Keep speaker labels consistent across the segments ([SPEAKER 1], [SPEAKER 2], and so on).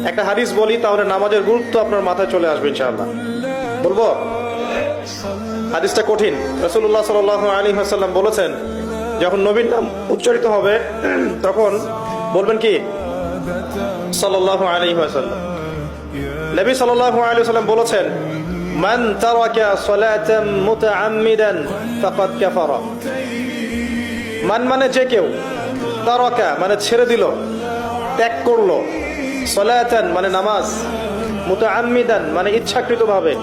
[SPEAKER 1] একটা হাদিস বলি, তাহলে নামাজের গুরুত্ব আপনার মাথায় চলে আসবে ইনশাআল্লাহ। বলবো? হাদিসটা কঠিন। রাসূলুল্লাহ সাল্লাল্লাহু আলাইহি ওয়াসাল্লাম বলেছেন, যখন নবীর নাম উচ্চারিত হবে তখন বলবেন কি? সাল্লাল্লাহু আলাইহি ওয়াসাল্লাম। নবী সাল্লাল্লাহু আলাইহি ওয়াসাল্লাম বলেছেন, মান তারাকা সালাতান মুতাআম্মিদান ফাকাদ কাফারা। মান মানে যে কেউ, তারাকা মানে ছেড়ে দিল, ত্যাগ করলো, সালাতান মানে নামাজ, মুতাআম্মিদান মানে ইচ্ছাকৃতভাবে,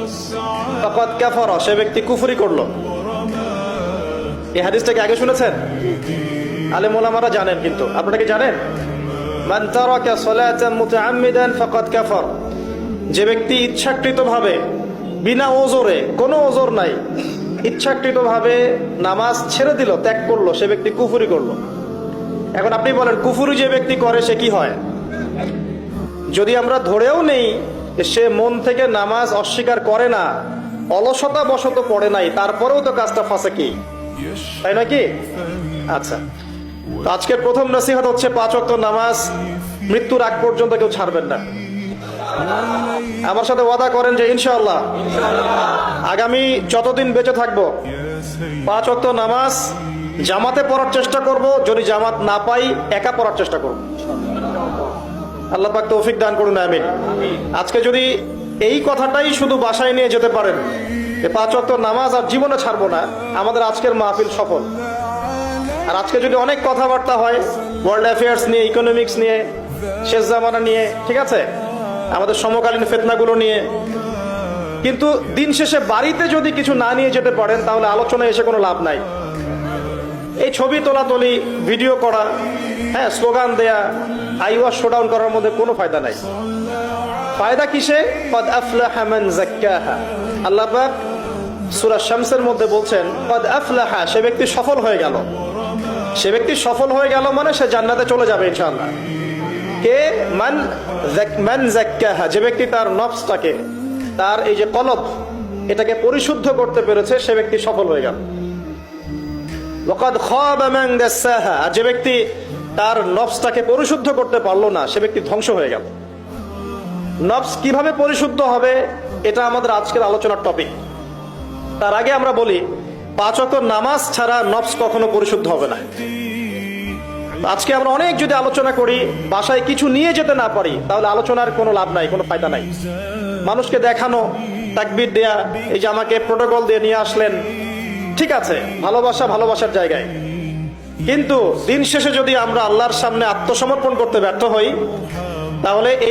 [SPEAKER 1] ফাকাদ কাফারা সে ব্যক্তি কুফরি করলো। এই হাদিসটাকে আগে শুনেছেন? আলেম ওলামারা জানেন, কিন্তু আপনারা কি জানেন? মান তারাকা সালাতান মুতাআম্মিদান ফাকাদ কাফার, যে ব্যক্তি ইচ্ছাকৃতভাবে বিনা ওজরে, কোনো ওজর নাই, ইচ্ছাকৃতভাবে নামাজ ছেড়ে দিল, ত্যাগ করলো, সে ব্যক্তি কুফরি করলো। এখন আপনি বলেন, কুফরি যে ব্যক্তি করে সে কি হয়? যদি আমরা ধরেও নেই সে মন থেকে নামাজ অস্বীকার করে না, অলসতা বশত পড়ে নাই, তারপরেও তো কাজটা ফাঁসেকি, তাই নাকি? আচ্ছা, তো আজকের প্রথম নসিহত হচ্ছে 5 ওয়াক্ত নামাজ মৃত্যুর আগ পর্যন্ত কেউ ছাড়বেন না। আমার সাথে ওয়াদা করেন যে ইনশাআল্লাহ আগামী যতদিন বেঁচে থাকবো 5 ওয়াক্ত নামাজ জামাতে পড়ার চেষ্টা করব, যদি জামাত না পাই একা পড়ার চেষ্টা করব। আল্লাহ পাক তৌফিক দান করুন, আমিন। আজকে যদি এই কথাটাই শুধু বাসায় নিয়ে যেতে পারেন, 5 ওয়াক্ত নামাজ আর জীবনে ছাড়বো না, আমাদের আজকের মাহফিল সফল। আর আজকে যদি অনেক কথাবার্তা হয় ওয়ার্ল্ড অ্যাফেয়ার্স নিয়ে, ইকোনমিক্স নিয়ে, শেষ জামানা নিয়ে, ঠিক আছে, আমাদের সমকালীন ফিতনাগুলো নিয়ে, কিন্তু দিন শেষে বাড়িতে যদি কিছু না নিয়ে যেতে পারেন তাহলে আলোচনায় এসে কোনো লাভ নাই। এই ছবি তোলাতুলি, ভিডিও করা, হ্যাঁ, স্লোগান দেয়া, আইওয়াজ শোডাউন করার মধ্যে কোনো ফায়দা নাই। ফায়দা কিসে? কদ আফলাহা মান যাক্কাহা। আল্লাহ পাক সূরা শামসের মধ্যে বলছেন, কদ আফলাহা, সে ব্যক্তি সফল হয়ে গেল। সে ব্যক্তি সফল হয়ে গেল মানে সে জান্নাতে চলে যাবে ইনশাআল্লাহ। কে? মান যাক্কাহা, যে ব্যক্তি তার নফসটাকে, তার এই যে কলব, এটাকে পরিশুদ্ধ করতে পেরেছে, সে ব্যক্তি সফল হয়ে গেল। ওয়াকাদ খাবা মান দাসাহা, আর যে ব্যক্তি তার নফসটাকে পরিশুদ্ধ করতে পারলো না, সে ব্যক্তি ধ্বংস হয়ে গেল। নফস কিভাবে পরিশুদ্ধ হবে, এটা আমাদের আজকের আলোচনার টপিক। তার আগে আমরা বলি, 5 ওয়াক্ত নামাজ ছাড়া নফস কখনো পরিশুদ্ধ হবে না। আজকে আমরা অনেক যদি আলোচনা করি, বাসায় কিছু নিয়ে যেতে না পারি, তাহলে আলোচনার কোনো লাভ নাই, কোনো ফায়দা নাই। মানুষকে দেখানো, তাকবীর দেয়া, এই যে আমাকে প্রোটোকল দিয়ে নিয়ে আসলেন, ঠিক আছে, ভালোবাসা ভালোবাসার জায়গায়, কিন্তু দিন শেষে যদি আমরা আল্লাহর সামনে আত্মসমর্পণ করতে ব্যর্থ হই, তাহলে